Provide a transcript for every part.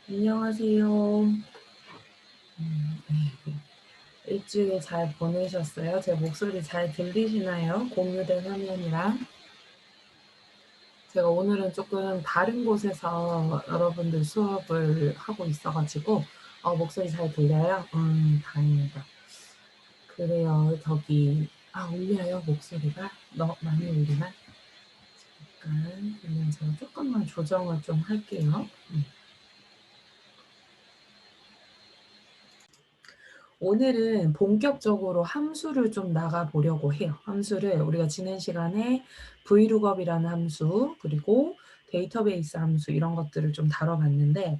안녕하세요. 일주일 잘 보내셨어요? 제 목소리 잘 들리시나요? 공유된 화면이랑. 제가 오늘은 조금 다른 곳에서 여러분들 수업을 하고 있어가지고 목소리 잘 들려요? 다행이다. 그래요. 저기 울려요 목소리가? 너무 많이 울리나? 잠깐 그러면 제가 조금만 조정을 좀 할게요. 오늘은 본격적으로 함수를 좀 나가보려고 해요. 함수를 우리가 지난 시간에 vlookup이라는 함수 그리고 데이터베이스 함수 이런 것들을 좀 다뤄봤는데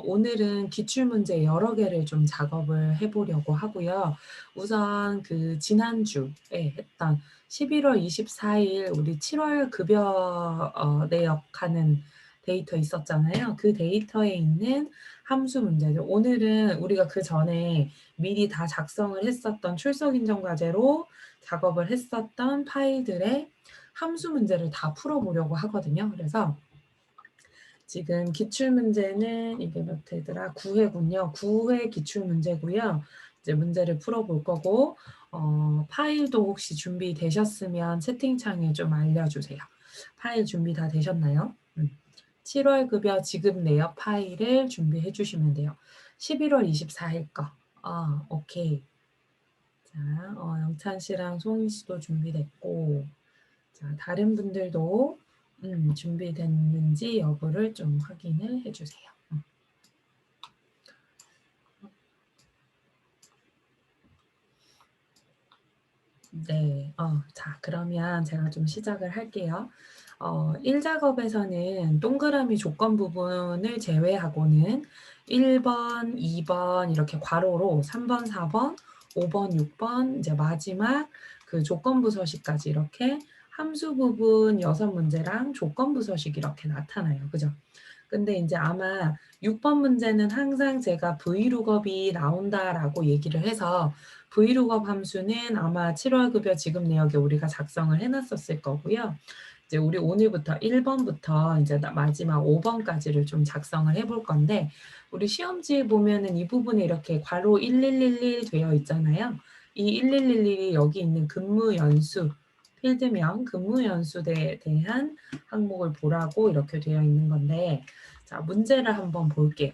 오늘은 기출문제 여러 개를 좀 작업을 해보려고 하고요. 우선 그 지난주에 했던 11월 24일 우리 7월 급여 내역하는 데이터 있었잖아요. 그 데이터에 있는 함수 문제들. 오늘은 우리가 그 전에 미리 다 작성을 했었던 출석 인정 과제로 작업을 했었던 파일들의 함수 문제를 다 풀어보려고 하거든요. 그래서 지금 기출문제는 이게 몇 회더라? 9회군요. 9회 기출문제고요. 이제 문제를 풀어볼 거고 파일도 혹시 준비되셨으면 채팅창에 좀 알려주세요. 파일 준비 다 되셨나요? 7월 급여 지급 내역 파일을 준비해 주시면 돼요. 11월 24일 거. 오케이. 자, 영찬 씨랑 송희 씨도 준비됐고, 자, 다른 분들도 준비됐는지 여부를 좀 확인을 해주세요. 네, 자, 그러면 제가 좀 시작을 할게요. 1작업에서는 동그라미 조건 부분을 제외하고는 1번, 2번 이렇게 괄호로 3번, 4번, 5번, 6번 이제 마지막 그 조건부 서식까지 이렇게 함수 부분 6문제랑 조건부 서식 이렇게 나타나요. 그죠? 근데 이제 아마 6번 문제는 항상 제가 vlookup이 나온다라고 얘기를 해서 vlookup 함수는 아마 7월 급여 지급 내역에 우리가 작성을 해놨었을 거고요. 이제 우리 오늘부터 1번부터 이제 마지막 5번까지를 좀 작성을 해볼 건데 우리 시험지에 보면은 이 부분에 이렇게 괄호 1111 되어 있잖아요. 이 1111이 여기 있는 근무 연수 필드명 근무 연수에 대한 항목을 보라고 이렇게 되어 있는 건데 자 문제를 한번 볼게요.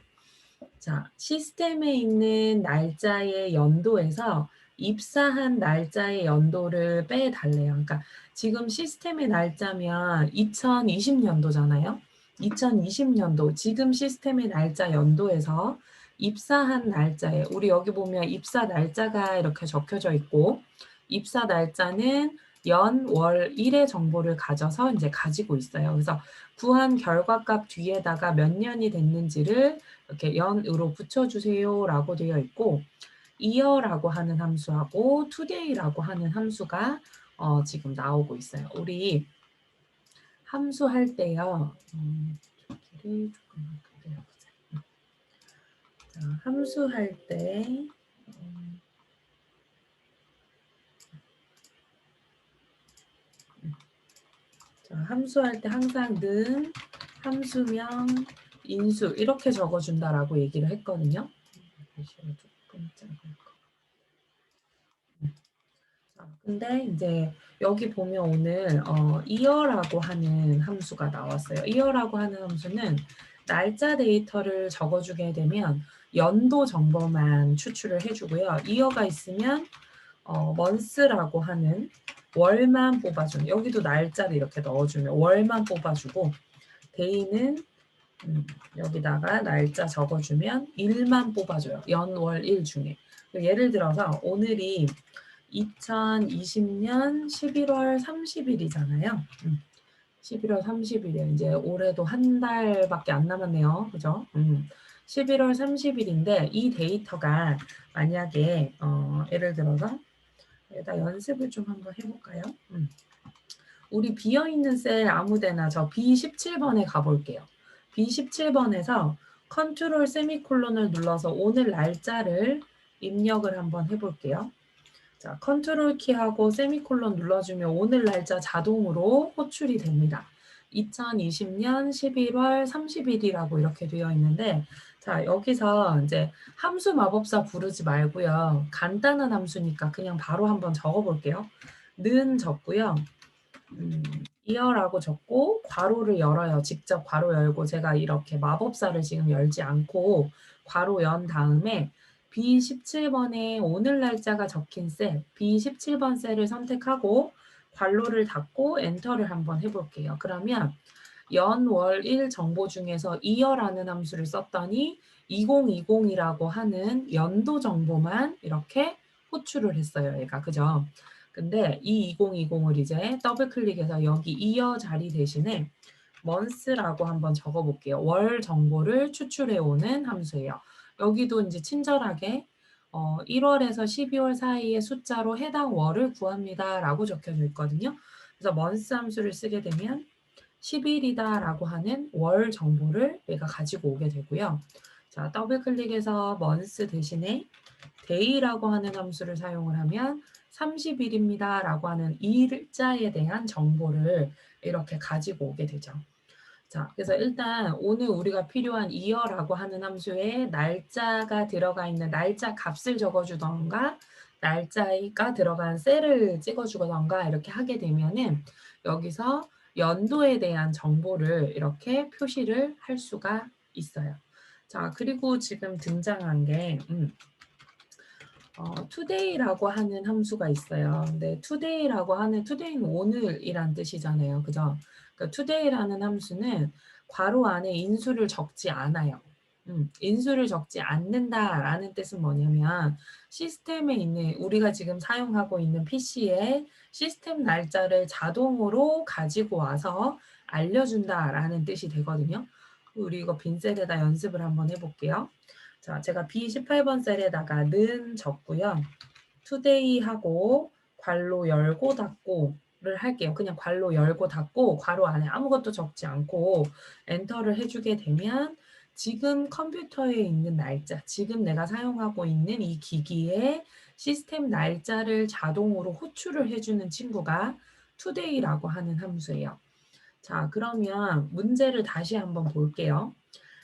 자, 시스템에 있는 날짜의 연도에서 입사한 날짜의 연도를 빼달래요. 그러니까 지금 시스템의 날짜면 2020년도잖아요. 2020년도 지금 시스템의 날짜 연도에서 입사한 날짜에 우리 여기 보면 입사 날짜가 이렇게 적혀져 있고 입사 날짜는 연, 월, 일의 정보를 가져서 이제 가지고 있어요. 그래서 구한 결과값 뒤에다가 몇 년이 됐는지를 이렇게 연으로 붙여주세요라고 되어 있고 year라고 하는 함수하고 today라고 하는 함수가 지금 나오고 있어요. 우리 함수 할 때요. 저기를 조금만 그려보자. 자, 함수 할 때 자, 함수할 때 항상 는 함수명 인수 이렇게 적어준다라고 얘기를 했거든요. 글씨가 조금 작을 거. 근데 이제 여기 보면 오늘 year라고 하는 함수가 나왔어요. year라고 하는 함수는 날짜 데이터를 적어주게 되면 연도 정보만 추출을 해주고요. year가 있으면 month라고 하는 월만 뽑아주는 여기도 날짜를 이렇게 넣어주면 월만 뽑아주고 day는 여기다가 날짜 적어주면 일만 뽑아줘요. 연, 월, 일 중에. 예를 들어서 오늘이 2020년 11월 30일이잖아요. 11월 30일이에요. 이제 올해도 한 달밖에 안 남았네요. 그죠? 11월 30일인데 이 데이터가 만약에 예를 들어서 여기다 연습을 좀 한번 해볼까요? 우리 비어있는 셀 아무데나 저 B17번에 가볼게요. B17번에서 컨트롤 세미콜론을 눌러서 오늘 날짜를 입력을 한번 해볼게요. 자, 컨트롤 키하고 세미콜론 눌러주면 오늘 날짜 자동으로 호출이 됩니다. 2020년 11월 30일이라고 이렇게 되어 있는데, 자, 여기서 이제 함수 마법사 부르지 말고요. 간단한 함수니까 그냥 바로 한번 적어 볼게요. 는 적고요. 이어라고 적고 괄호를 열어요. 직접 괄호 열고, 제가 이렇게 마법사를 지금 열지 않고 괄호 연 다음에 B17번에 오늘 날짜가 적힌 셀, B17번 셀을 선택하고 괄호를 닫고 엔터를 한번 해볼게요. 그러면 연, 월, 일 정보 중에서 이어라는 함수를 썼더니 2020이라고 하는 연도 정보만 이렇게 호출을 했어요. 얘가. 그죠? 근데 이 2020을 이제 더블 클릭해서 여기 이어 자리 대신에 month라고 한번 적어 볼게요. 월 정보를 추출해 오는 함수예요. 여기도 이제 친절하게 1월에서 12월 사이의 숫자로 해당 월을 구합니다 라고 적혀져 있거든요. 그래서 month 함수를 쓰게 되면 10일이다 라고 하는 월 정보를 얘가 가지고 오게 되고요. 자, 더블 클릭해서 month 대신에 day라고 하는 함수를 사용을 하면 30일입니다 라고 하는 일자에 대한 정보를 이렇게 가지고 오게 되죠. 자, 그래서 일단 오늘 우리가 필요한 이어라고 하는 함수에 날짜가 들어가 있는 날짜 값을 적어주던가 날짜가 들어간 셀을 찍어주던가 이렇게 하게 되면은 여기서 연도에 대한 정보를 이렇게 표시를 할 수가 있어요. 자, 그리고 지금 등장한 게 today라고 하는 함수가 있어요. 근데 today라고 하는 today는 오늘이란 뜻이잖아요. 그죠? 그러니까 today라는 함수는 괄호 안에 인수를 적지 않아요. 인수를 적지 않는다라는 뜻은 뭐냐면 시스템에 있는 우리가 지금 사용하고 있는 PC에 시스템 날짜를 자동으로 가지고 와서 알려준다라는 뜻이 되거든요. 우리 이거 빈 셀에다 연습을 한번 해볼게요. 자, 제가 B18번 셀에다가 는 적고요. today 하고 괄호 열고 닫고를 할게요. 그냥 괄호 열고 닫고 괄호 안에 아무것도 적지 않고 엔터를 해주게 되면 지금 컴퓨터에 있는 날짜, 지금 내가 사용하고 있는 이 기기에 시스템 날짜를 자동으로 호출을 해주는 친구가 today라고 하는 함수예요. 자, 그러면 문제를 다시 한번 볼게요.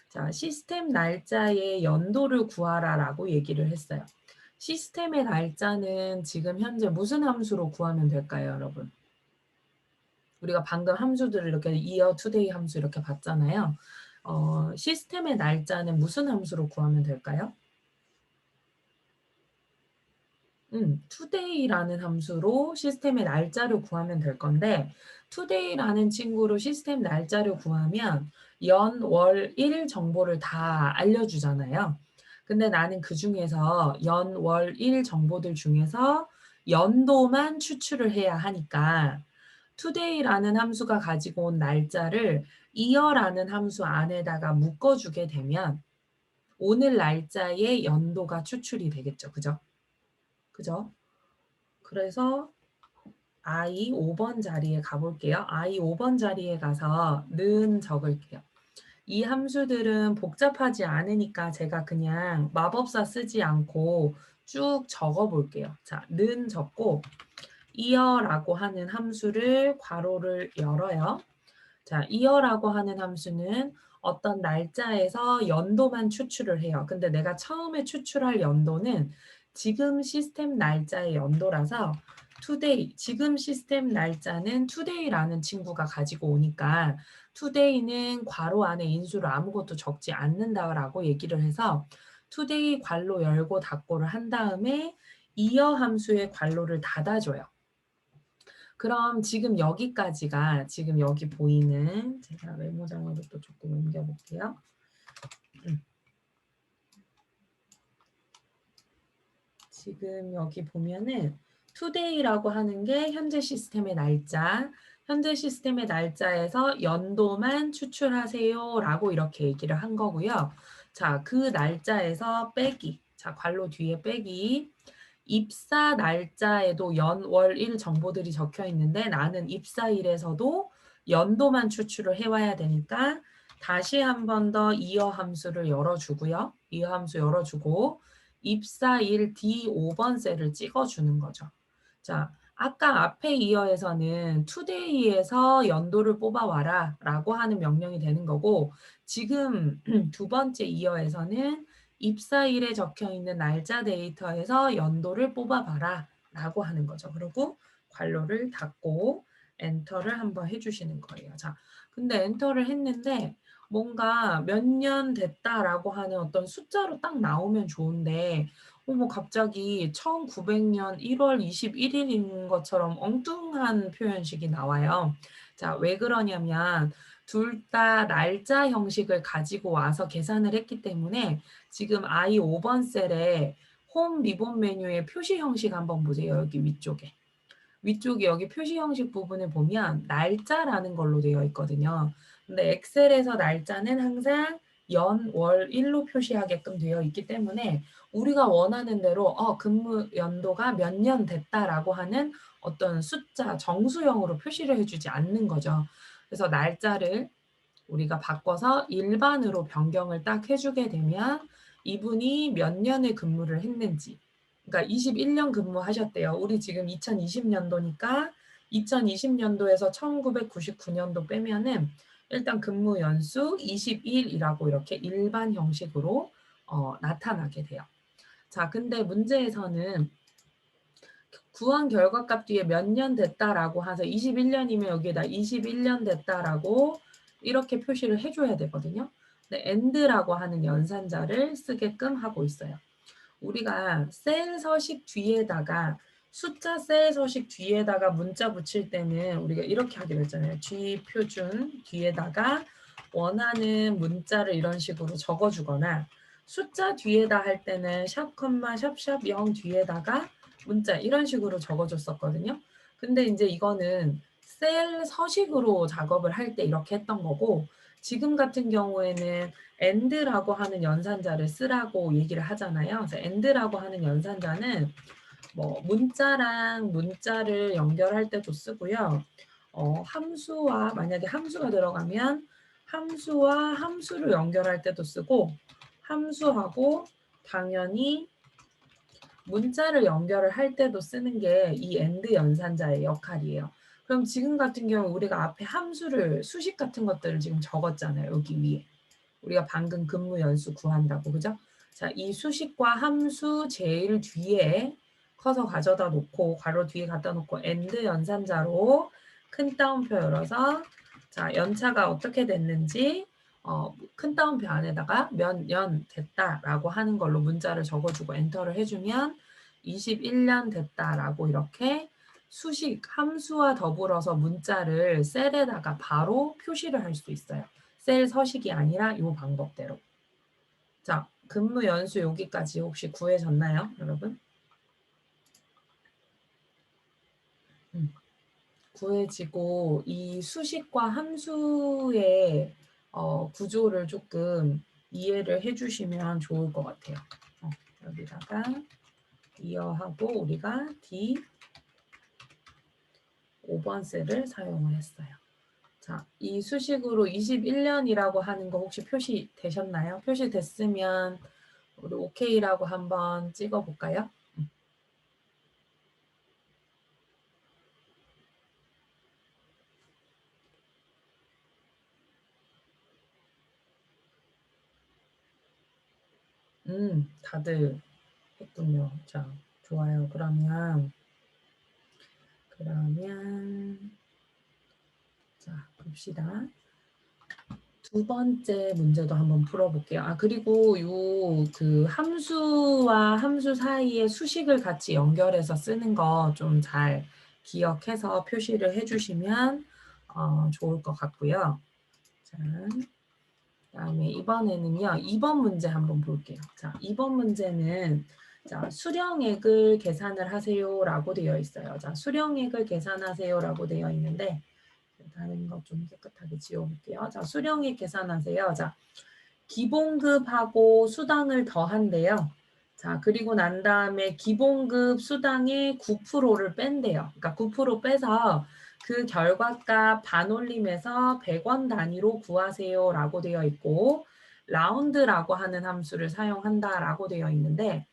자, 시스템 날짜의 연도를 구하라라고 얘기를 했어요. 시스템의 날짜는 지금 현재 무슨 함수로 구하면 될까요, 여러분? 우리가 방금 함수들을 이렇게 year, today 함수 이렇게 봤잖아요. 시스템의 날짜는 무슨 함수로 구하면 될까요? today라는 함수로 시스템의 날짜를 구하면 될 건데 today라는 친구로 시스템 날짜를 구하면 연, 월, 일 정보를 다 알려주잖아요. 근데 나는 그 중에서 연, 월, 일 정보들 중에서 연도만 추출을 해야 하니까 today라는 함수가 가지고 온 날짜를 year라는 함수 안에다가 묶어주게 되면 오늘 날짜의 연도가 추출이 되겠죠. 그죠? 그죠? 그래서 I 5번 자리에 가볼게요. I 5번 자리에 가서 는 적을게요. 이 함수들은 복잡하지 않으니까 제가 그냥 마법사 쓰지 않고 쭉 적어볼게요. 자, 는 적고 이어라고 하는 함수를 괄호를 열어요. 자, 이어라고 하는 함수는 어떤 날짜에서 연도만 추출을 해요. 근데 내가 처음에 추출할 연도는 지금 시스템 날짜의 연도라서 today, 지금 시스템 날짜는 today라는 친구가 가지고 오니까 today는 괄호 안에 인수를 아무것도 적지 않는다라고 얘기를 해서 today 괄호 열고 닫고를 한 다음에 이어 함수의 괄호를 닫아줘요. 그럼 지금 여기까지가 지금 여기 보이는 제가 메모장으로 또 조금 옮겨볼게요. 지금 여기 보면은 today라고 하는 게 현재 시스템의 날짜, 현재 시스템의 날짜에서 연도만 추출하세요 라고 이렇게 얘기를 한 거고요. 자, 그 날짜에서 빼기, 자, 괄호 뒤에 빼기, 입사 날짜에도 연, 월, 일 정보들이 적혀 있는데 나는 입사일에서도 연도만 추출을 해와야 되니까 다시 한 번 더 이어 함수를 열어주고요. 이어 함수 열어주고 입사일 D5번 셀을 찍어주는 거죠. 자, 아까 앞에 이어에서는 today에서 연도를 뽑아와라 라고 하는 명령이 되는 거고, 지금 두 번째 이어에서는 입사일에 적혀 있는 날짜 데이터에서 연도를 뽑아봐라 라고 하는 거죠. 그리고 괄호를 닫고 엔터를 한번 해주시는 거예요. 자, 근데 엔터를 했는데 뭔가 몇 년 됐다라고 하는 어떤 숫자로 딱 나오면 좋은데, 뭐 갑자기 1900년 1월 21일인 것처럼 엉뚱한 표현식이 나와요. 자, 왜 그러냐면 둘 다 날짜 형식을 가지고 와서 계산을 했기 때문에 지금 I 5번 셀에 홈 리본 메뉴의 표시 형식 한번 보세요. 여기 위쪽에. 위쪽에 여기 표시 형식 부분을 보면 날짜라는 걸로 되어 있거든요. 근데 엑셀에서 날짜는 항상 연, 월, 일로 표시하게끔 되어 있기 때문에 우리가 원하는 대로 근무 연도가 몇 년 됐다라고 하는 어떤 숫자, 정수형으로 표시를 해주지 않는 거죠. 그래서 날짜를 우리가 바꿔서 일반으로 변경을 딱 해주게 되면 이분이 몇 년을 근무를 했는지, 그러니까 21년 근무하셨대요. 우리 지금 2020년도니까 2020년도에서 1999년도 빼면은 일단 근무 연수 21이라고 이렇게 일반 형식으로 나타나게 돼요. 자, 근데 문제에서는 구한 결과값 뒤에 몇 년 됐다라고 해서 21년이면 여기에다 21년 됐다라고 이렇게 표시를 해줘야 되거든요. 근데 and라고 하는 연산자를 쓰게끔 하고 있어요. 우리가 셀 서식 뒤에다가 숫자 셀 서식 뒤에다가 문자 붙일 때는 우리가 이렇게 하기로 했잖아요. G표준 뒤에다가 원하는 문자를 이런 식으로 적어주거나, 숫자 뒤에다 할 때는 샵, 샵샵 0 뒤에다가 문자 이런 식으로 적어줬었거든요. 근데 이제 이거는 셀 서식으로 작업을 할 때 이렇게 했던 거고, 지금 같은 경우에는 and라고 하는 연산자를 쓰라고 얘기를 하잖아요. 그래서 and라고 하는 연산자는 뭐 문자랑 문자를 연결할 때도 쓰고요. 함수와 만약에 함수가 들어가면 함수와 함수를 연결할 때도 쓰고, 함수하고 당연히 문자를 연결을 할 때도 쓰는 게 이 and 연산자의 역할이에요. 그럼 지금 같은 경우 우리가 앞에 함수를 수식 같은 것들을 지금 적었잖아요. 여기 위에. 우리가 방금 근무 연수 구한다고, 그죠? 자, 이 수식과 함수 제일 뒤에 커서 가져다 놓고 괄호 뒤에 갖다 놓고 and 연산자로 큰 따옴표 열어서 자, 연차가 어떻게 됐는지 큰 따옴표 안에다가 몇 년 됐다라고 하는 걸로 문자를 적어주고 엔터를 해주면 21년 됐다라고 이렇게 수식 함수와 더불어서 문자를 셀에다가 바로 표시를 할 수 있어요. 셀 서식이 아니라 이 방법대로. 자, 근무 연수 여기까지 혹시 구해졌나요, 여러분? 구해지고 이 수식과 함수의 구조를 조금 이해를 해주시면 좋을 것 같아요. 여기다가 이어하고 우리가 D 5번 셀을 사용을 했어요. 자, 이 수식으로 21년이라고 하는 거 혹시 표시되셨나요? 표시됐으면 우리 OK라고 한번 찍어볼까요? 다들 했군요. 자, 좋아요. 그러면 자, 봅시다. 두 번째 문제도 한번 풀어볼게요. 그리고 요 그 함수와 함수 사이에 수식을 같이 연결해서 쓰는 거 좀 잘 기억해서 표시를 해주시면 좋을 것 같고요. 자, 그다음에 이번에는요. 2번 문제 한번 볼게요. 자, 2번 문제는 자, 수령액을 계산을 하세요라고 되어 있어요. 자, 수령액을 계산하세요라고 되어 있는데 다른 거 좀 깨끗하게 지워볼게요. 자, 수령액 계산하세요. 자, 기본급하고 수당을 더한대요. 자, 그리고 난 다음에 기본급 수당의 9%를 뺀대요. 그러니까 9% 빼서 그 결과값 반올림해서 100원 단위로 구하세요라고 되어 있고, 라운드라고 하는 함수를 사용한다라고 되어 있는데,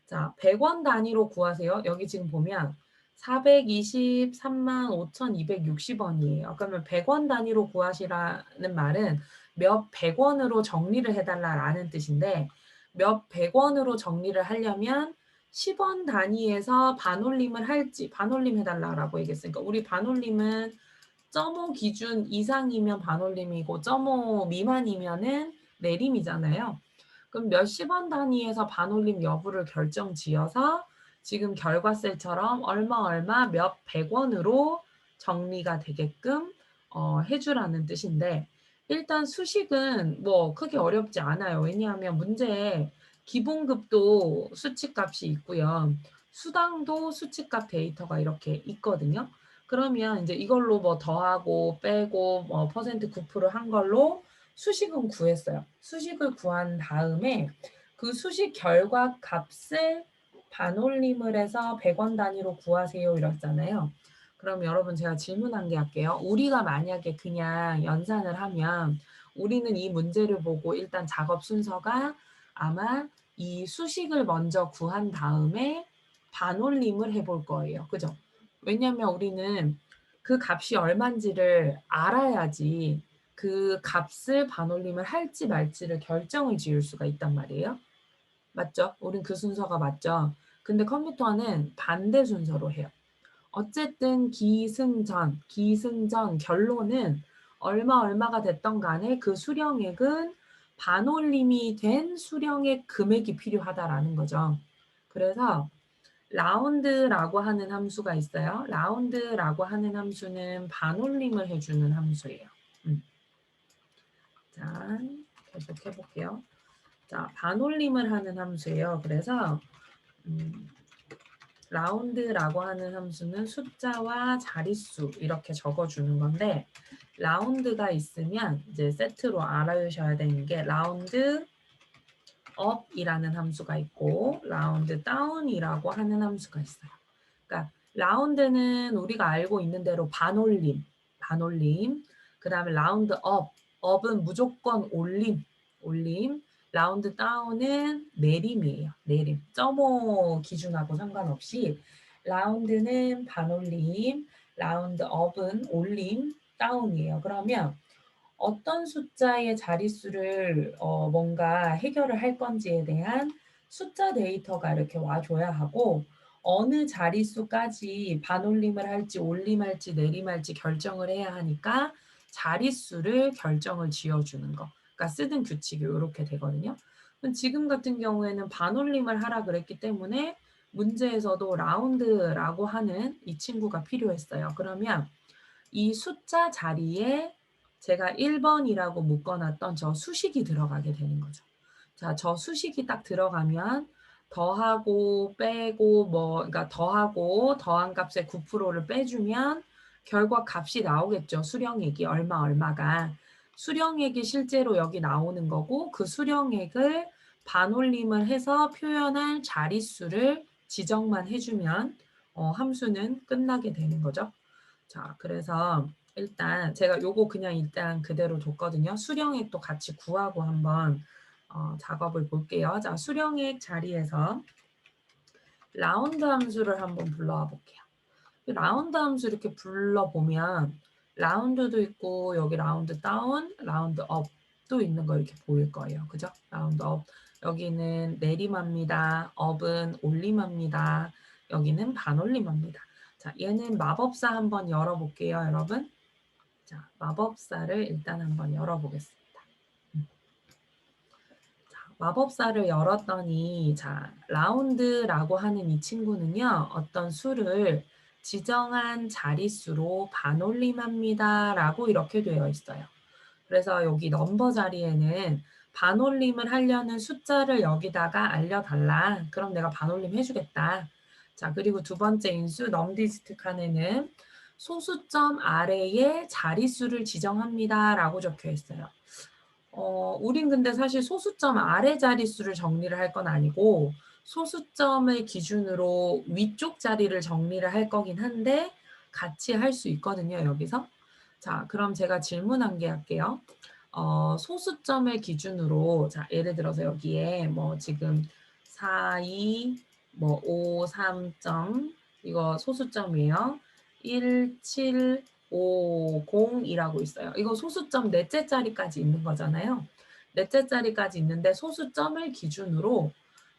자, 100원 단위로 구하세요. 여기 지금 보면 423만 5,260원이에요. 그러면 100원 단위로 구하시라는 말은 몇 100원으로 정리를 해달라라는 뜻인데, 몇 100원으로 정리를 하려면 10원 단위에서 반올림을 할지, 반올림 해달라라고 얘기했으니까, 우리 반올림은 0.5 기준 이상이면 반올림이고 0.5 미만이면은 내림이잖아요. 그럼 몇십 원 단위에서 반올림 여부를 결정지어서 지금 결과셀처럼 얼마 얼마 몇 백 원으로 정리가 되게끔 해주라는 뜻인데, 일단 수식은 뭐 크게 어렵지 않아요. 왜냐하면 문제에 기본급도 수치값이 있고요. 수당도 수치값 데이터가 이렇게 있거든요. 그러면 이제 이걸로 뭐 더하고 빼고 뭐 퍼센트 9%한 걸로 수식은 구했어요. 수식을 구한 다음에 그 수식 결과 값을 반올림을 해서 100원 단위로 구하세요 이랬잖아요. 그럼 여러분 제가 질문 한 개 할게요. 우리가 만약에 그냥 연산을 하면 우리는 이 문제를 보고 일단 작업 순서가 아마 이 수식을 먼저 구한 다음에 반올림을 해볼 거예요. 그죠? 왜냐면 우리는 그 값이 얼마인지를 알아야지 그 값을 반올림을 할지 말지를 결정을 지을 수가 있단 말이에요. 맞죠? 우린 그 순서가 맞죠? 근데 컴퓨터는 반대 순서로 해요. 어쨌든 기승전 결론은 얼마가 됐던 간에 그 수령액은 반올림이 된 수령액 금액이 필요하다라는 거죠. 그래서 라운드라고 하는 함수가 있어요. 라운드라고 하는 함수는 반올림을 해주는 함수예요. 자, 계속 해볼게요. 자, 반올림을 하는 함수예요. 그래서 라운드라고 하는 함수는 숫자와 자릿수 이렇게 적어주는 건데, 라운드가 있으면 이제 세트로 알아두셔야 되는 게 라운드 업이라는 함수가 있고 라운드 다운이라고 하는 함수가 있어요. 그러니까 라운드는 우리가 알고 있는 대로 반올림. 그 다음에 라운드 업은 무조건 올림. 라운드 다운은 내림이에요. 내림. 0.5 기준하고 상관없이 라운드는 반올림, 라운드 업은 올림, 다운이에요. 그러면 어떤 숫자의 자릿수를 뭔가 해결을 할 건지에 대한 숫자 데이터가 이렇게 와줘야 하고, 어느 자릿수까지 반올림을 할지 올림할지 내림할지 결정을 해야 하니까 자릿수를 결정을 지어주는 거. 그러니까 쓰던 규칙이 이렇게 되거든요. 지금 같은 경우에는 반올림을 하라 그랬기 때문에 문제에서도 라운드라고 하는 이 친구가 필요했어요. 그러면 이 숫자 자리에 제가 1번이라고 묶어놨던 저 수식이 들어가게 되는 거죠. 자, 저 수식이 딱 들어가면 더하고 빼고 그러니까 더하고 더한 값의 9%를 빼주면 결과 값이 나오겠죠. 수령액이 얼마가. 수령액이 실제로 여기 나오는 거고, 그 수령액을 반올림을 해서 표현할 자릿수를 지정만 해주면 함수는 끝나게 되는 거죠. 자, 그래서 일단 제가 요거 그냥 일단 그대로 뒀거든요. 수령액도 같이 구하고 한번 작업을 볼게요. 자, 수령액 자리에서 라운드 함수를 한번 불러와 볼게요. 라운드 함수 이렇게 불러보면 라운드도 있고 여기 라운드 다운, 라운드 업도 있는 거 이렇게 보일 거예요. 그죠? 라운드 업. 여기는 내림합니다. 업은 올림합니다. 여기는 반올림합니다. 자, 얘는 마법사 한번 열어볼게요, 여러분. 자, 마법사를 일단 한번 열어보겠습니다. 자, 마법사를 열었더니, 자, 라운드라고 하는 이 친구는요, 어떤 수를 지정한 자릿수로 반올림합니다. 라고 이렇게 되어 있어요. 그래서 여기 넘버 자리에는 반올림을 하려는 숫자를 여기다가 알려달라. 그럼 내가 반올림 해주겠다. 자, 그리고 두 번째 인수 넘디스트 칸에는 소수점 아래에 자릿수를 지정합니다. 라고 적혀 있어요. 우린 근데 사실 소수점 아래 자릿수를 정리를 할 건 아니고 소수점을 기준으로 위쪽 자리를 정리를 할 거긴 한데 같이 할 수 있거든요, 여기서. 자, 그럼 제가 질문 한 개 할게요. 소수점을 기준으로, 자, 예를 들어서 여기에 뭐 지금 4, 2, 뭐 5, 3점, 이거 소수점이에요. 1750이라고 있어요. 이거 소수점 넷째 자리까지 있는 거잖아요. 넷째 자리까지 있는데 소수점을 기준으로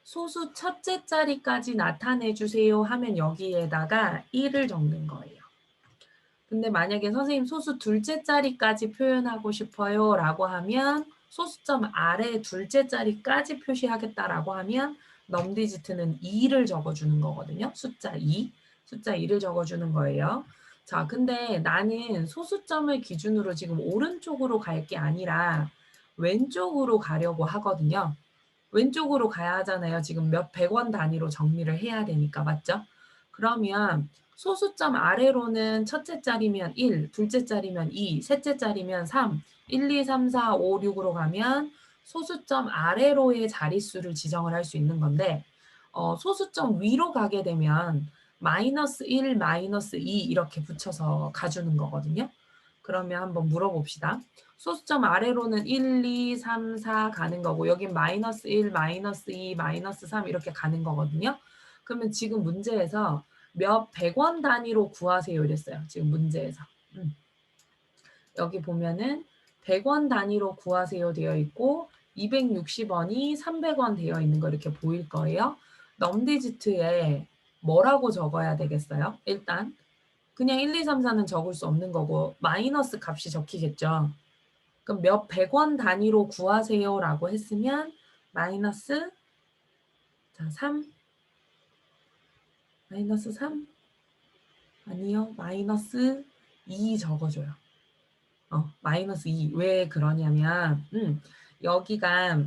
소수 첫째 자리까지 나타내 주세요 하면 여기에다가 1을 적는 거예요. 근데 만약에 선생님 소수 둘째 자리까지 표현하고 싶어요 라고 하면 소수점 아래 둘째 자리까지 표시하겠다라고 하면 넘디지트는 2를 적어주는 거거든요. 숫자 2. 숫자 2를 적어주는 거예요. 자, 근데 나는 소수점을 기준으로 지금 오른쪽으로 갈 게 아니라 왼쪽으로 가려고 하거든요. 왼쪽으로 가야 하잖아요. 지금 몇 백 원 단위로 정리를 해야 되니까. 맞죠? 그러면 소수점 아래로는 첫째 자리면 1, 둘째 자리면 2, 셋째 자리면 3, 1, 2, 3, 4, 5, 6으로 가면 소수점 아래로의 자릿수를 지정을 할 수 있는 건데 소수점 위로 가게 되면 마이너스 1, 마이너스 2 이렇게 붙여서 가주는 거거든요. 그러면 한번 물어봅시다. 소수점 아래로는 1, 2, 3, 4 가는 거고 여긴 마이너스 1, 마이너스 2, 마이너스 3 이렇게 가는 거거든요. 그러면 지금 문제에서 몇 백 원 단위로 구하세요 이랬어요. 지금 문제에서. 여기 보면은 100원 단위로 구하세요 되어 있고 260원이 300원 되어 있는 거 이렇게 보일 거예요. 넘디지트에 뭐라고 적어야 되겠어요? 일단 그냥 1, 2, 3, 4는 적을 수 없는 거고 마이너스 값이 적히겠죠. 그럼 몇 백 원 단위로 구하세요 라고 했으면 마이너스 3 마이너스 3 아니요 마이너스 2 적어줘요. 마이너스 2 왜 그러냐면 여기가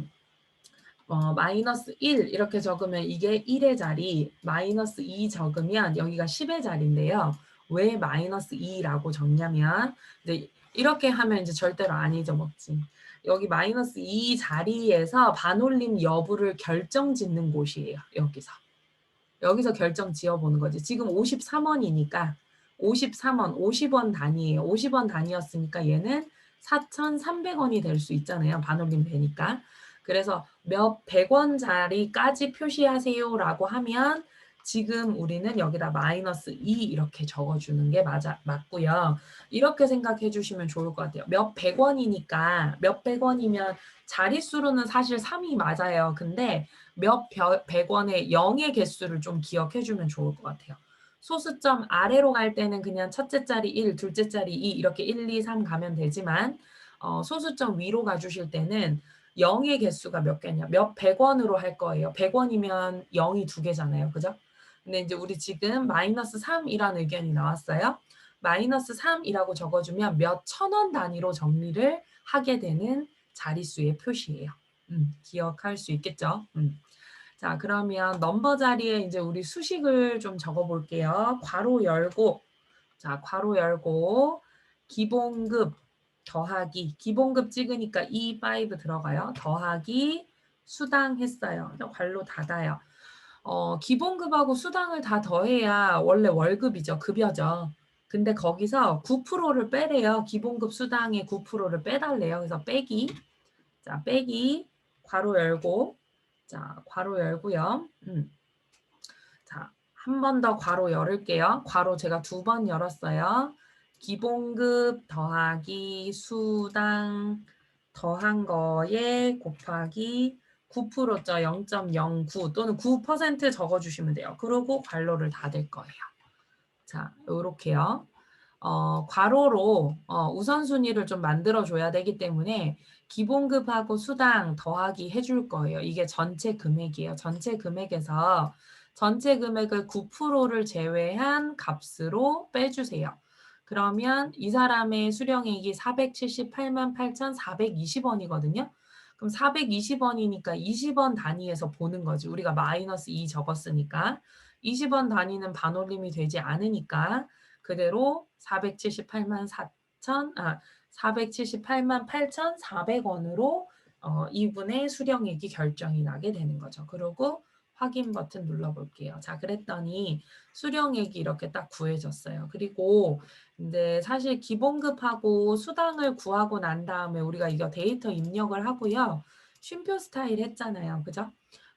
마이너스 1 이렇게 적으면 이게 1의 자리, 마이너스 2 적으면 여기가 10의 자리인데요. 왜 마이너스 2라고 적냐면 이제 이렇게 하면 이제 절대로 안 잊어먹지. 여기 마이너스 2 자리에서 반올림 여부를 결정짓는 곳이에요. 여기서 결정 지어보는 거지. 지금 53원이니까 53원, 50원 단위예요. 50원 단위였으니까 얘는 4,300원이 될 수 있잖아요. 반올림 되니까. 그래서 몇 백 원짜리까지 표시하세요라고 하면 지금 우리는 여기다 마이너스 2 이렇게 적어주는 게 맞고요. 이렇게 생각해 주시면 좋을 것 같아요. 몇 백 원이니까 몇 백 원이면 자릿수로는 사실 3이 맞아요. 근데 몇 백 원의 0의 개수를 좀 기억해 주면 좋을 것 같아요. 소수점 아래로 갈 때는 그냥 첫째 자리 1, 둘째 자리 2 이렇게 1, 2, 3 가면 되지만 소수점 위로 가주실 때는 0의 개수가 몇 개냐? 몇 백 원으로 할 거예요. 100원이면 0이 두 개잖아요. 그죠? 근데 이제 우리 지금 마이너스 3이라는 의견이 나왔어요. 마이너스 3이라고 적어주면 몇 천 원 단위로 정리를 하게 되는 자릿수의 표시예요. 기억할 수 있겠죠? 자, 그러면 넘버 자리에 이제 우리 수식을 좀 적어 볼게요. 괄호 열고, 자, 괄호 열고, 기본급 더하기, 기본급 찍으니까 E5 들어가요. 더하기 수당 했어요. 괄호 닫아요. 기본급하고 수당을 다 더해야 원래 월급이죠. 급여죠. 근데 거기서 9%를 빼래요. 기본급 수당의 9%를 빼달래요. 그래서 빼기. 자, 빼기 괄호 열고 자, 괄호 열고요. 자, 한 번 더 괄호 열을게요. 괄호 제가 2번 열었어요. 기본급 더하기 수당 더한 거에 곱하기 9%죠. 0.09 또는 9% 적어주시면 돼요. 그리고 괄호를 닫을 거예요. 자, 요렇게요. 괄호로 우선순위를 좀 만들어줘야 되기 때문에 기본급하고 수당 더하기 해줄 거예요. 이게 전체 금액이에요. 전체 금액에서 전체 금액을 9%를 제외한 값으로 빼주세요. 그러면 이 사람의 수령액이 478만 8,420원이거든요. 그럼 420원이니까 20원 단위에서 보는 거지. 우리가 마이너스 2 적었으니까. 20원 단위는 반올림이 되지 않으니까 그대로 478만 8,400원으로 이분의 수령액이 결정이 나게 되는 거죠. 그리고 확인 버튼 눌러볼게요. 자, 그랬더니 수령액이 이렇게 딱 구해졌어요. 그리고 이제 사실 기본급하고 수당을 구하고 난 다음에 우리가 이거 데이터 입력을 하고요. 쉼표 스타일 했잖아요. 그죠?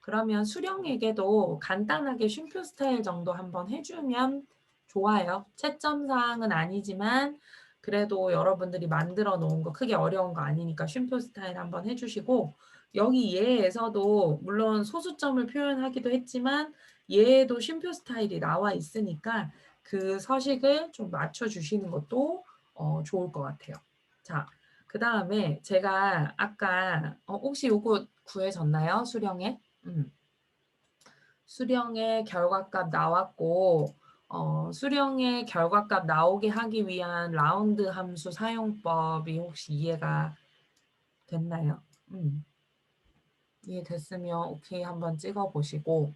그러면 수령에게도 간단하게 쉼표 스타일 정도 한번 해주면 좋아요. 채점사항은 아니지만 그래도 여러분들이 만들어 놓은 거 크게 어려운 거 아니니까 쉼표 스타일 한번 해주시고 여기 얘에서도 물론 소수점을 표현하기도 했지만 얘에도 쉼표 스타일이 나와 있으니까 그 서식을 좀 맞춰주시는 것도 좋을 것 같아요. 자, 그 다음에 제가 아까 혹시 요거 구해졌나요? 수령에? 수령의 결과값 나왔고 수령의 결과값 나오게 하기 위한 라운드 함수 사용법이 혹시 이해가 됐나요? 이해됐으면 오케이 한번 찍어 보시고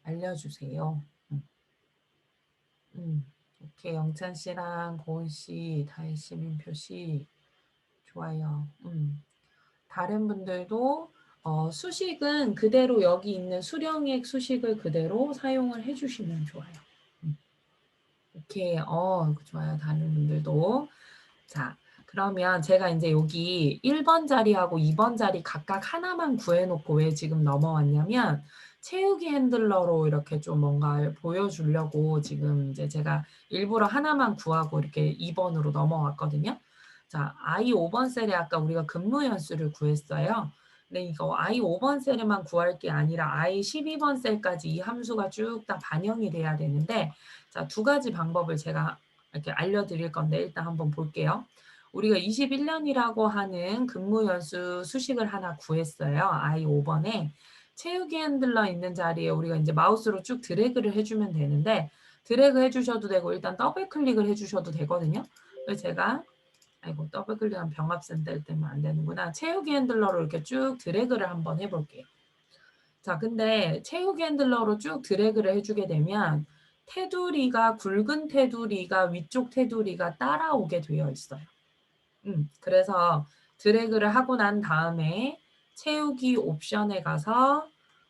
알려주세요. 오케이 영찬 씨랑 고은 씨, 다혜 씨, 민표 씨 좋아요. 다른 분들도 수식은 그대로 여기 있는 수령액 수식을 그대로 사용을 해주시면 좋아요. 오케이, 좋아요. 다른 분들도. 자, 그러면 제가 이제 여기 1번 자리하고 2번 자리 각각 하나만 구해놓고 왜 지금 넘어왔냐면 채우기 핸들러로 이렇게 좀 뭔가 보여주려고 지금 이제 제가 일부러 하나만 구하고 이렇게 2번으로 넘어왔거든요. 자, I 5번 셀에 아까 우리가 근무 연수를 구했어요. 근데 이거 I 5번 셀에만 구할 게 아니라 I 12번 셀까지 이 함수가 쭉 다 반영이 돼야 되는데 자, 두 가지 방법을 제가 이렇게 알려드릴 건데 일단 한번 볼게요. 우리가 21년이라고 하는 근무 연수 수식을 하나 구했어요. I 5번에 채우기 핸들러 있는 자리에 우리가 이제 마우스로 쭉 드래그를 해주면 되는데 드래그 해주셔도 되고 일단 더블 클릭을 해주셔도 되거든요. 그래서 제가 아이고 더블 클릭하면 병합센터 때문에 안 되는구나. 채우기 핸들러로 이렇게 쭉 드래그를 한번 해볼게요. 자, 근데 채우기 핸들러로 쭉 드래그를 해주게 되면 테두리가 굵은 테두리가 위쪽 테두리가 따라오게 되어 있어요. 그래서 드래그를 하고 난 다음에 채우기 옵션에 가서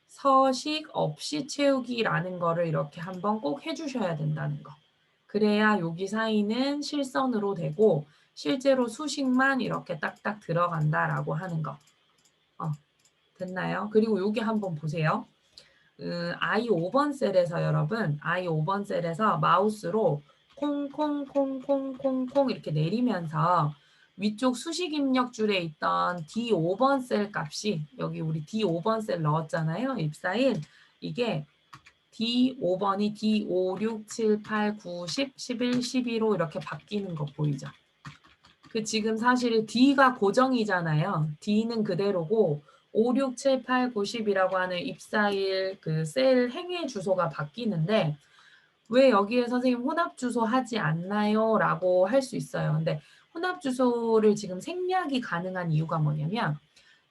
서식 없이 채우기라는 거를 이렇게 한번 꼭 해주셔야 된다는 거. 그래야 여기 사이는 실선으로 되고 실제로 수식만 이렇게 딱딱 들어간다라고 하는 거. 됐나요? 그리고 여기 한번 보세요. I 5번 셀에서 여러분 I 5번 셀에서 마우스로 콩콩콩콩콩콩 이렇게 내리면서 위쪽 수식 입력줄에 있던 D5번 셀 값이 여기 우리 D5번 셀 넣었잖아요. 입사일 이게 D5번이 D5, 6, 7, 8, 9, 10, 11, 12로 이렇게 바뀌는 거 보이죠? 그 지금 사실 D가 고정이잖아요. D는 그대로고 5, 6, 7, 8, 9, 10이라고 하는 입사일 그 셀 행의 주소가 바뀌는데 왜 여기에 선생님 혼합 주소 하지 않나요? 라고 할 수 있어요. 근데 혼합 주소를 지금 생략이 가능한 이유가 뭐냐면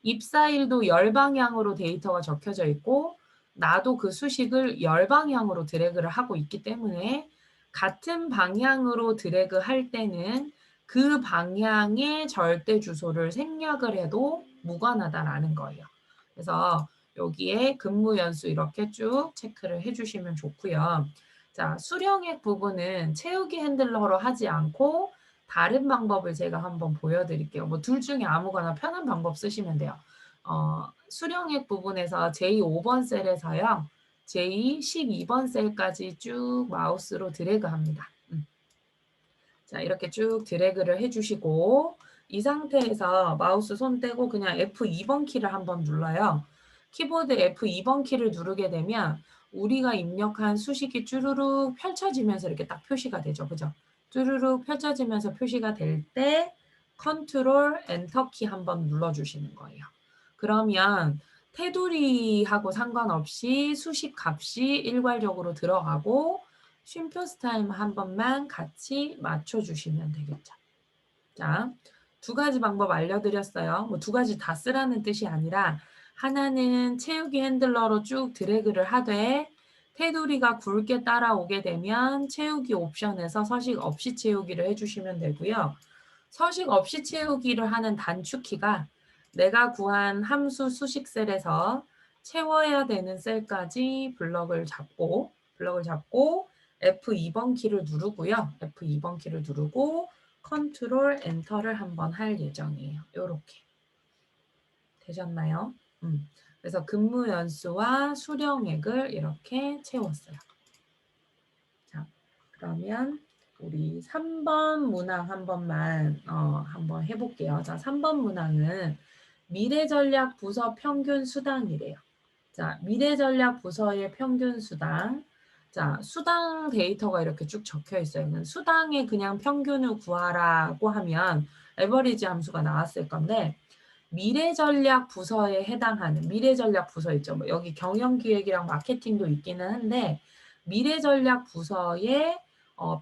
입사일도 열 방향으로 데이터가 적혀져 있고 나도 그 수식을 열 방향으로 드래그를 하고 있기 때문에 같은 방향으로 드래그 할 때는 그 방향의 절대 주소를 생략을 해도 무관하다라는 거예요. 그래서 여기에 근무 연수 이렇게 쭉 체크를 해주시면 좋고요. 자, 수령액 부분은 채우기 핸들러로 하지 않고 다른 방법을 제가 한번 보여드릴게요. 뭐 둘 중에 아무거나 편한 방법 쓰시면 돼요. 수령액 부분에서 J5번 셀에서요. J12번 셀까지 쭉 마우스로 드래그 합니다. 자, 이렇게 쭉 드래그를 해주시고 이 상태에서 마우스 손 떼고 그냥 F2번 키를 한번 눌러요. 키보드 F2번 키를 누르게 되면 우리가 입력한 수식이 쭈루룩 펼쳐지면서 이렇게 딱 표시가 되죠. 그죠? 쭈루룩 펼쳐지면서 표시가 될 때 컨트롤 엔터 키 한번 눌러주시는 거예요. 그러면 테두리하고 상관없이 수식 값이 일괄적으로 들어가고 쉼표 스타일 한 번만 같이 맞춰주시면 되겠죠. 자, 두 가지 방법 알려드렸어요. 뭐 두 가지 다 쓰라는 뜻이 아니라 하나는 채우기 핸들러로 쭉 드래그를 하되 테두리가 굵게 따라오게 되면 채우기 옵션에서 서식 없이 채우기를 해주시면 되고요. 서식 없이 채우기를 하는 단축키가 내가 구한 함수 수식 셀에서 채워야 되는 셀까지 블럭을 잡고 F2번 키를 누르고요. F2번 키를 누르고 컨트롤 엔터를 한번 할 예정이에요. 이렇게 되셨나요? 그래서 근무 연수와 수령액을 이렇게 채웠어요. 자, 그러면 우리 3번 문항 한 번만 한번 해볼게요. 자, 3번 문항은 미래전략 부서 평균 수당이래요. 자, 미래전략 부서의 평균 수당. 자, 수당 데이터가 이렇게 쭉 적혀 있어요. 수당의 그냥 평균을 구하라고 하면 에버리지 함수가 나왔을 건데 미래전략 부서에 해당하는 미래전략 부서 있죠. 뭐 여기 경영기획이랑 마케팅도 있기는 한데 미래전략 부서의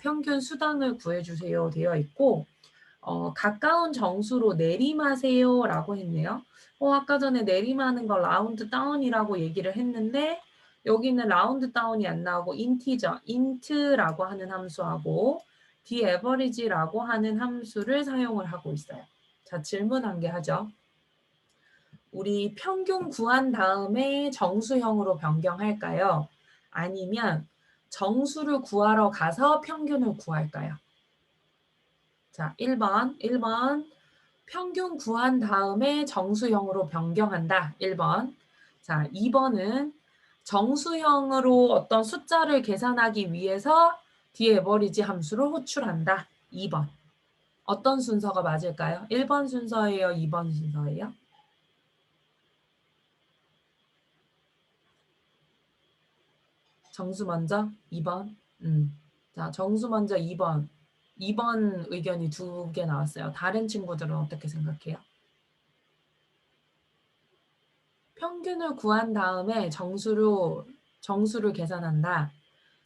평균 수당을 구해주세요 되어 있고 가까운 정수로 내림하세요 라고 했네요. 아까 전에 내림하는 걸 라운드 다운이라고 얘기를 했는데 여기는 라운드 다운이 안 나오고 인티저, int라고 하는 함수하고 dAverage라고 하는 함수를 사용을 하고 있어요. 자, 질문 한 개 하죠. 우리 평균 구한 다음에 정수형으로 변경할까요? 아니면 정수를 구하러 가서 평균을 구할까요? 자, 1번 평균 구한 다음에 정수형으로 변경한다. 1번. 자, 2번은 정수형으로 어떤 숫자를 계산하기 위해서 dAverage 함수를 호출한다. 2번. 어떤 순서가 맞을까요? 1번 순서예요? 2번 순서예요? 정수 먼저 2번. 자, 정수 먼저 2번. 2번 의견이 2개 나왔어요. 다른 친구들은 어떻게 생각해요? 평균을 구한 다음에 정수를 계산한다.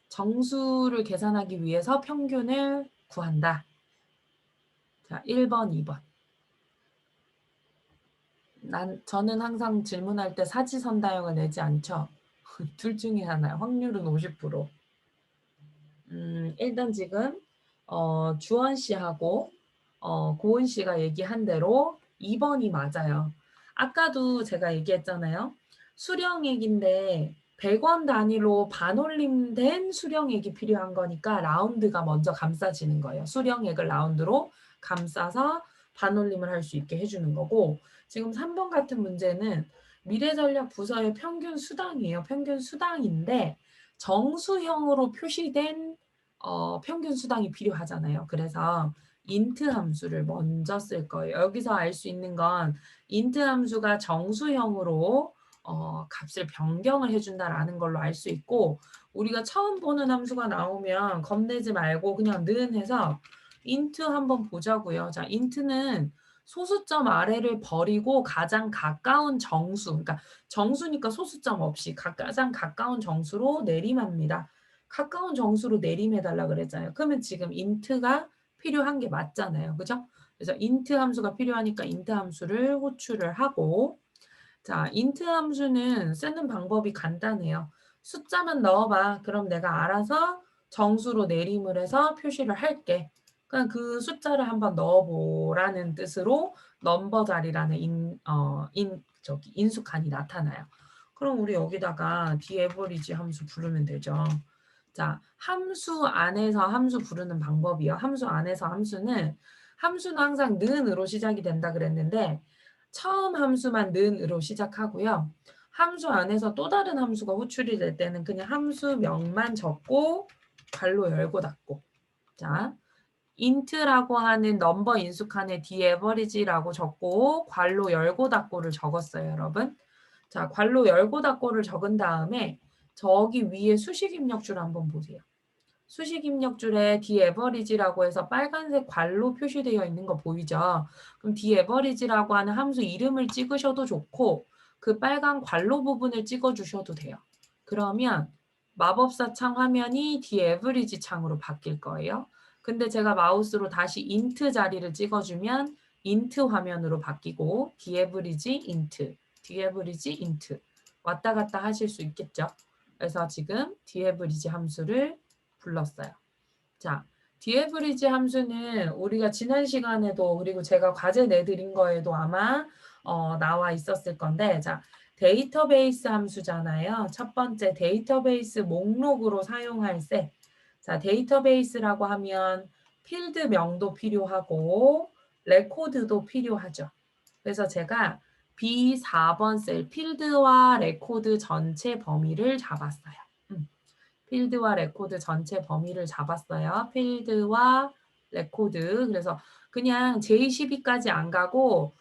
정수를 계산하기 위해서 평균을 구한다. 자, 1번, 2번. 저는 항상 질문할 때 사지선다형을 내지 않죠. 둘 중에 하나요. 확률은 50%. 일단 지금 주원 씨하고 고은 씨가 얘기한 대로 2번이 맞아요. 아까도 제가 얘기했잖아요. 수령액인데 100원 단위로 반올림된 수령액이 필요한 거니까 라운드가 먼저 감싸지는 거예요. 수령액을 라운드로 감싸서 반올림을 할 수 있게 해주는 거고 지금 3번 같은 문제는 미래전략 부서의 평균 수당이에요. 평균 수당인데 정수형으로 표시된 평균 수당이 필요하잖아요. 그래서 int 함수를 먼저 쓸 거예요. 여기서 알 수 있는 건 int 함수가 정수형으로 값을 변경을 해준다라는 걸로 알 수 있고 우리가 처음 보는 함수가 나오면 겁내지 말고 그냥 는 해서 int 한번 보자고요. 자, int는 소수점 아래를 버리고 가장 가까운 정수, 그러니까 정수니까 소수점 없이 가장 가까운 정수로 내림합니다. 가까운 정수로 내림해달라 그랬잖아요. 그러면 지금 int가 필요한 게 맞잖아요. 그죠? 그래서 int 함수가 필요하니까 int 함수를 호출을 하고 자, int 함수는 쓰는 방법이 간단해요. 숫자만 넣어봐. 그럼 내가 알아서 정수로 내림을 해서 표시를 할게. 그냥 그 숫자를 한번 넣어보라는 뜻으로 넘버 자리라는 인수칸이 나타나요. 그럼 우리 여기다가 dAverage 함수 부르면 되죠. 자, 함수 안에서 함수 부르는 방법이요. 함수 안에서 함수는 항상 는으로 시작이 된다 그랬는데 처음 함수만 는으로 시작하고요. 함수 안에서 또 다른 함수가 호출이 될 때는 그냥 함수명만 적고 괄호 열고 닫고 자, int라고 하는 넘버 인수칸에 dAverage라고 적고 괄호 열고 닫고를 적었어요, 여러분. 자, 괄호 열고 닫고를 적은 다음에 저기 위에 수식 입력줄 한번 보세요. 수식 입력줄에 dAverage라고 해서 빨간색 괄로 표시되어 있는 거 보이죠? 그럼 dAverage라고 하는 함수 이름을 찍으셔도 좋고 그 빨간 괄로 부분을 찍어주셔도 돼요. 그러면 마법사 창 화면이 dAverage 창으로 바뀔 거예요. 근데 제가 마우스로 다시 int 자리를 찍어주면 int 화면으로 바뀌고 dAverage int 왔다 갔다 하실 수 있겠죠? 그래서 지금 dAverage 함수를 불렀어요. 자, dAverage 함수는 우리가 지난 시간에도 그리고 제가 과제 내드린 거에도 아마 나와 있었을 건데 자, 데이터베이스 함수잖아요. 첫 번째 데이터베이스 목록으로 사용할 때 자, 데이터베이스라고 하면 필드명도 필요하고 레코드도 필요하죠. 그래서 제가 B4번 셀 필드와 레코드 전체 범위를 잡았어요. 필드와 레코드 전체 범위를 잡았어요. 필드와 레코드. 그래서 그냥 J12까지 안 가고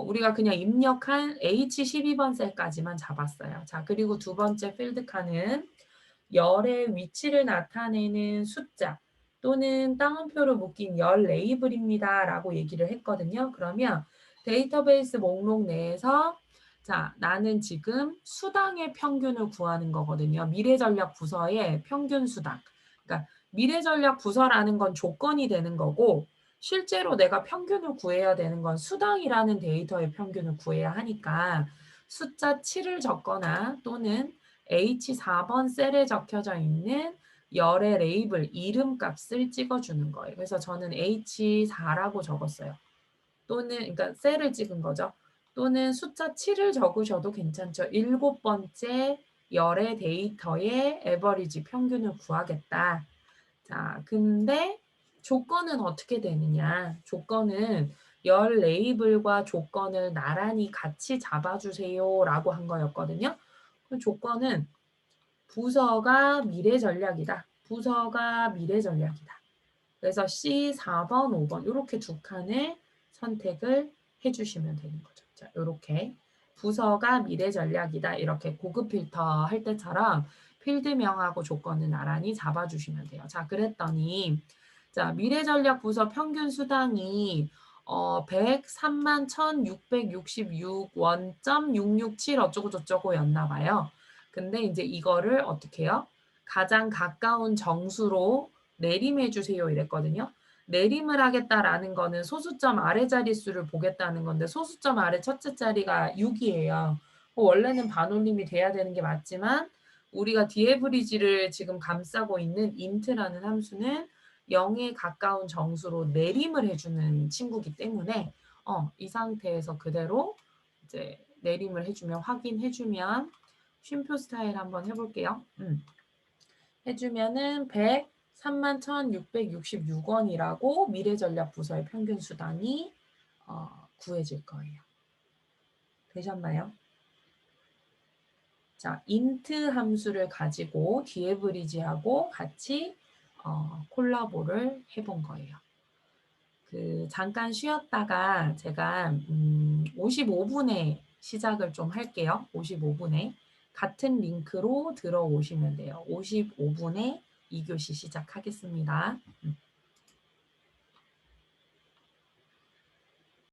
우리가 그냥 입력한 H12번 셀까지만 잡았어요. 자, 그리고 두 번째 필드 칸은 열의 위치를 나타내는 숫자 또는 따옴표로 묶인 열 레이블입니다. 라고 얘기를 했거든요. 그러면 데이터베이스 목록 내에서 자, 나는 지금 수당의 평균을 구하는 거거든요. 미래전략 부서의 평균 수당. 그러니까 미래전략 부서라는 건 조건이 되는 거고 실제로 내가 평균을 구해야 되는 건 수당이라는 데이터의 평균을 구해야 하니까 숫자 7을 적거나 또는 H4번 셀에 적혀져 있는 열의 레이블 이름값을 찍어주는 거예요. 그래서 저는 H4라고 적었어요. 또는 그러니까 셀을 찍은 거죠. 또는 숫자 7을 적으셔도 괜찮죠. 7번째 열의 데이터의 에버리지 평균을 구하겠다. 자, 근데 조건은 어떻게 되느냐? 조건은 열 레이블과 조건을 나란히 같이 잡아주세요 라고 한 거였거든요. 그 조건은 부서가 미래 전략이다. 부서가 미래 전략이다. 그래서 C 4번, 5번 이렇게 두 칸을 선택을 해주시면 되는 거죠. 자, 이렇게 부서가 미래 전략이다. 이렇게 고급 필터 할 때처럼 필드명하고 조건을 나란히 잡아주시면 돼요. 자, 그랬더니 자, 미래 전략 부서 평균 수당이 103만 1,666원.667 어쩌고 저쩌고였나 봐요. 근데 이제 이거를 어떻게 해요? 가장 가까운 정수로 내림해 주세요 이랬거든요. 내림을 하겠다라는 거는 소수점 아래 자릿수를 보겠다는 건데 소수점 아래 첫째 자리가 6이에요. 원래는 반올림이 돼야 되는 게 맞지만 우리가 디에브리지를 지금 감싸고 있는 int라는 함수는 0에 가까운 정수로 내림을 해주는 친구기 때문에 이 상태에서 그대로 이제 내림을 해주면 확인해주면 쉼표 스타일 한번 해볼게요. 해주면은 103만 1,666원이라고 미래전략부서의 평균 수당이 구해질 거예요. 되셨나요? 자, int 함수를 가지고 디에브리지하고 같이 콜라보를 해본 거예요. 잠깐 쉬었다가 제가 55분에 시작을 좀 할게요. 55분에. 같은 링크로 들어오시면 돼요. 55분에 2교시 시작하겠습니다.